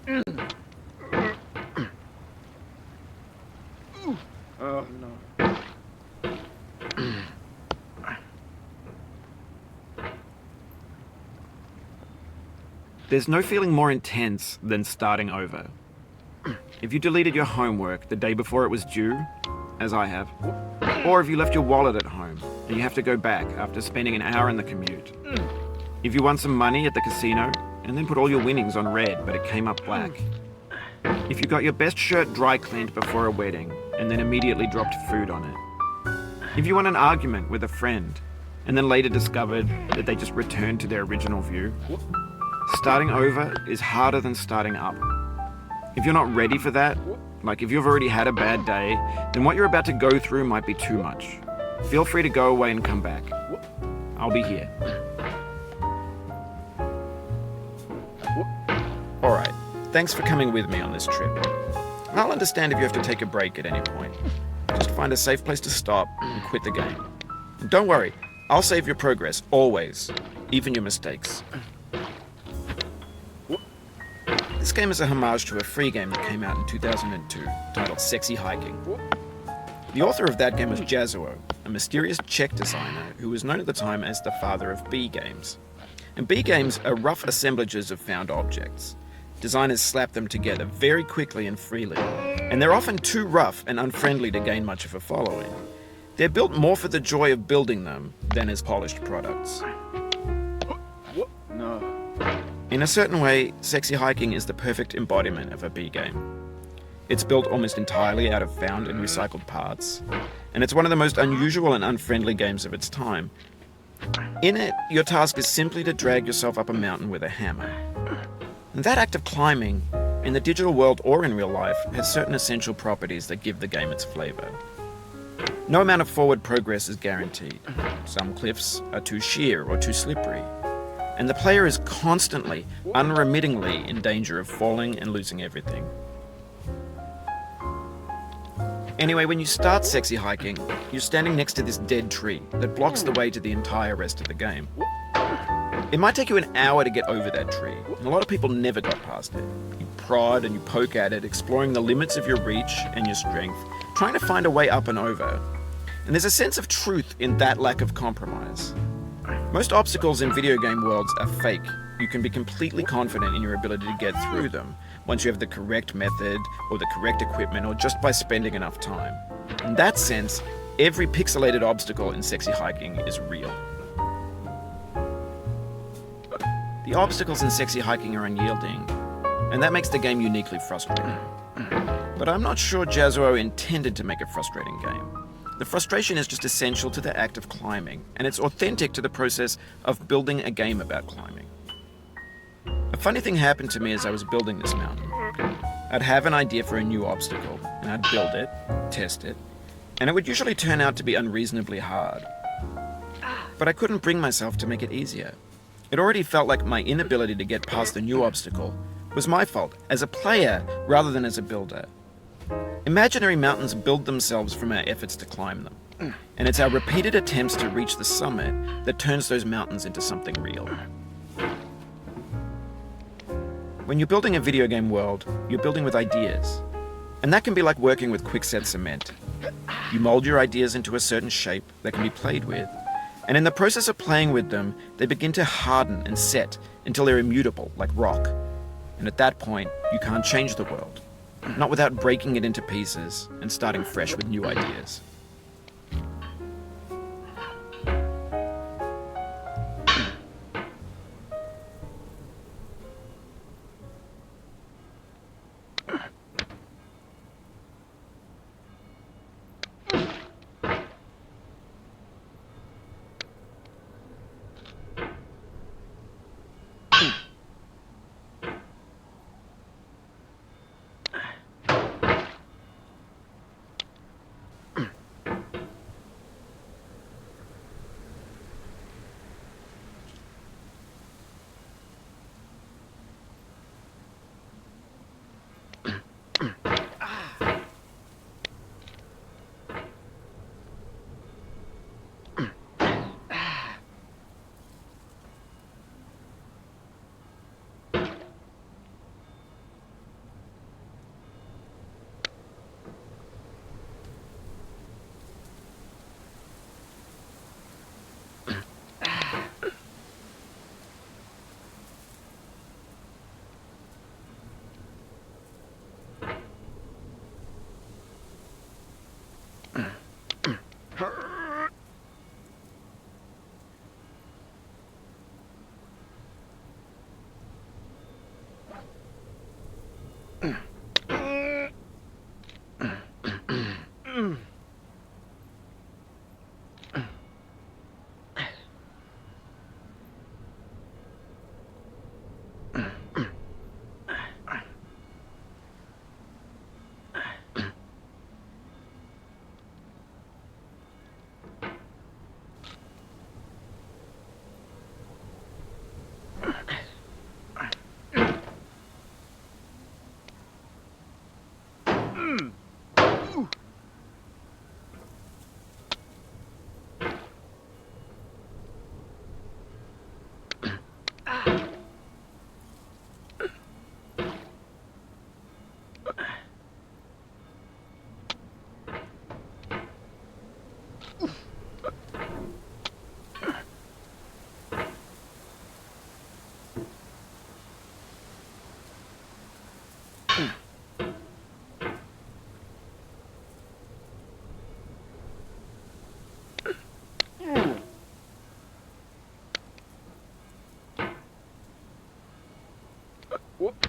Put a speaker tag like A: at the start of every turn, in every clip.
A: Oh no.
B: There's no feeling more intense than starting over. If you deleted your homework the day before it was due, as I have, or if you left your wallet at home and you have to go back after spending an hour in the commute. If you won some money at the casino and then put all your winnings on red but it came up black. If you got your best shirt dry cleaned before a wedding and then immediately dropped food on it. If you won an argument with a friend and then later discovered that they just returned to their original view. Starting over is harder than starting up. If you're not ready for that, like if you've already had a bad day, then what you're about to go through might be too much. Feel free to go away and come back. I'll be here. Alright, thanks for coming with me on this trip. I'll understand if you have to take a break at any point. Just find a safe place to stop and quit the game. And don't worry, I'll save your progress, always, even your mistakes. This game is a homage to a free game that came out in 2002, titled Sexy Hiking. The author of that game was Jazzuo, a mysterious Czech designer who was known at the time as the father of B games. And B games are rough assemblages of found objects. Designers slap them together very quickly and freely, and they're often too rough and unfriendly to gain much of a following. They're built more for the joy of building them than as polished products.
A: No.
B: In a certain way, Sexy Hiking is the perfect embodiment of a B game. It's built almost entirely out of found and recycled parts, and it's one of the most unusual and unfriendly games of its time. In it, your task is simply to drag yourself up a mountain with a hammer. And that act of climbing, in the digital world or in real life, has certain essential properties that give the game its flavor. No amount of forward progress is guaranteed. Some cliffs are too sheer or too slippery. And the player is constantly, unremittingly in danger of falling and losing everything. Anyway, when you start Sexy Hiking, you're standing next to this dead tree that blocks the way to the entire rest of the game. It might take you an hour to get over that tree, and a lot of people never got past it. You prod and you poke at it, exploring the limits of your reach and your strength, trying to find a way up and over. And there's a sense of truth in that lack of compromise. Most obstacles in video game worlds are fake. You can be completely confident in your ability to get through them once you have the correct method or the correct equipment or just by spending enough time. In that sense, every pixelated obstacle in Sexy Hiking is real. The obstacles in Sexy Hiking are unyielding, and that makes the game uniquely frustrating. But I'm not sure Jazzuo intended to make a frustrating game. The frustration is just essential to the act of climbing, and it's authentic to the process of building a game about climbing. A funny thing happened to me as I was building this mountain. I'd have an idea for a new obstacle, and I'd build it, test it, and it would usually turn out to be unreasonably hard. But I couldn't bring myself to make it easier. It already felt like my inability to get past the new obstacle was my fault as a player rather than as a builder. Imaginary mountains build themselves from our efforts to climb them, and it's our repeated attempts to reach the summit that turns those mountains into something real. When you're building a video game world, you're building with ideas, and that can be like working with quickset cement. You mold your ideas into a certain shape that can be played with, and in the process of playing with them, they begin to harden and set until they're immutable, like rock. And at that point, you can't change the world. Not without breaking it into pieces and starting fresh with new ideas.
A: Whoop.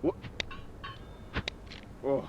A: Whoop. Oh.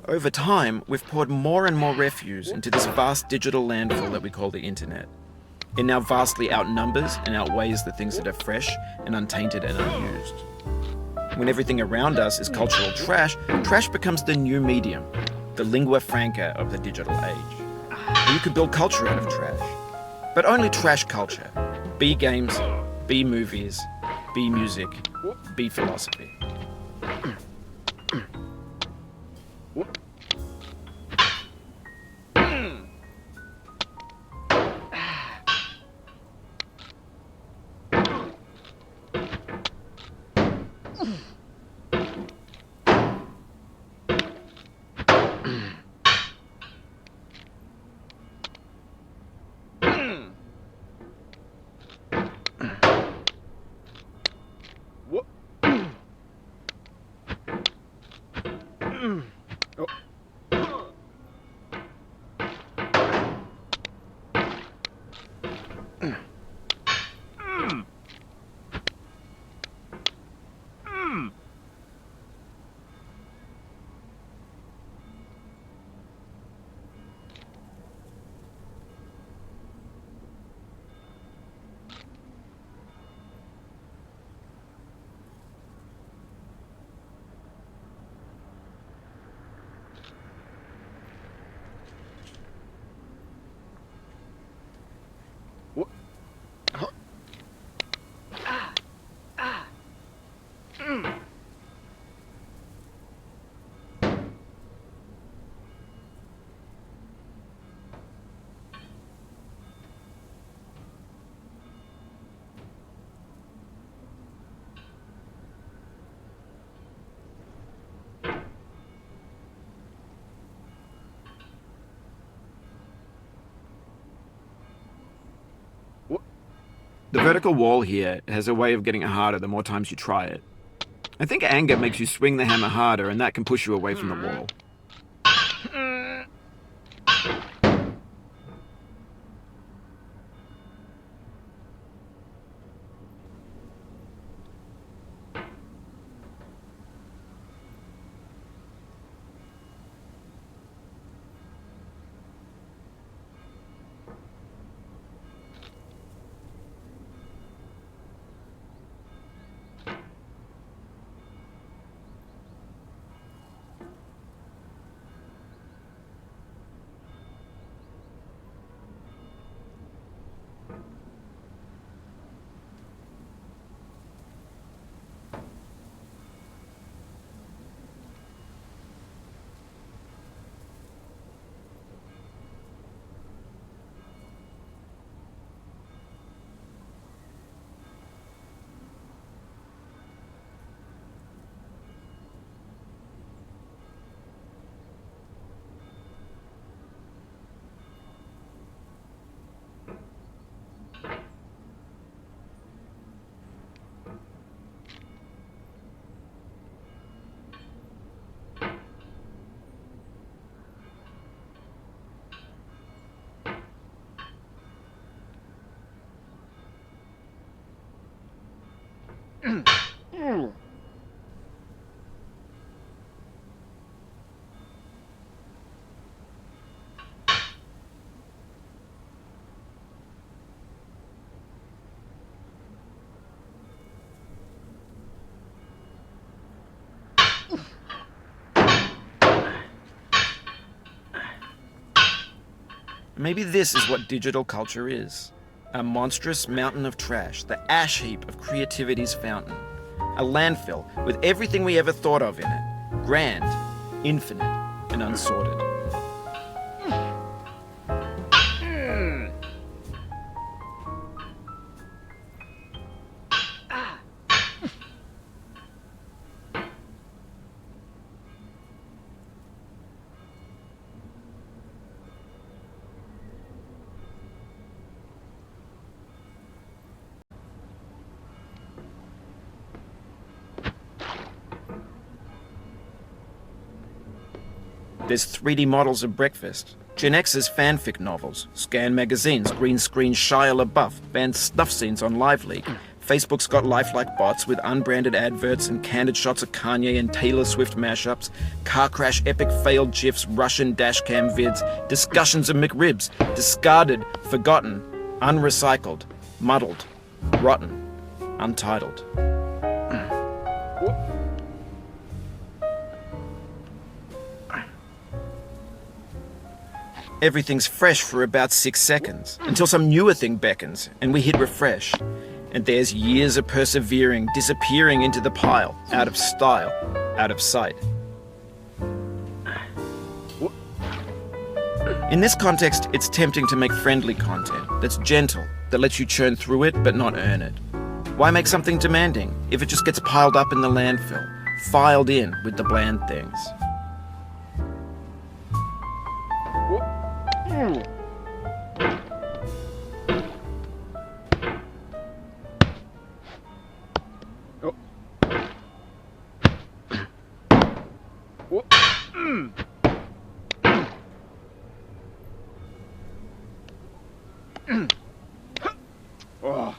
B: Over time, we've poured more and more refuse into this vast digital landfill that we call the internet. It now vastly outnumbers and outweighs the things that are fresh and untainted and unused. When everything around us is cultural trash, trash becomes the new medium, the lingua franca of the digital age. And you can build culture out of trash, but only trash culture. Be games, be movies, be music, be philosophy. The vertical wall here has a way of getting it harder the more times you try it. I think anger makes you swing the hammer harder, and that can push you away from the wall. Maybe this is what digital culture is. A monstrous mountain of trash, the ash heap of creativity's fountain. A landfill with everything we ever thought of in it. Grand, infinite, and unsorted. There's 3D models of breakfast, Gen X's fanfic novels, Scan magazines, green screen Shia LaBeouf, banned snuff scenes on LiveLeak. Facebook's got lifelike bots with unbranded adverts and candid shots of Kanye and Taylor Swift mashups, car crash epic failed GIFs, Russian dashcam vids, discussions of McRibs, discarded, forgotten, unrecycled, muddled, rotten, untitled. Everything's fresh for about 6 seconds, until some newer thing beckons, and we hit refresh. And there's years of persevering disappearing into the pile, out of style, out of sight. In this context, it's tempting to make friendly content that's gentle, that lets you churn through it but not earn it. Why make something demanding if it just gets piled up in the landfill, filed in with the bland things?
A: Oh.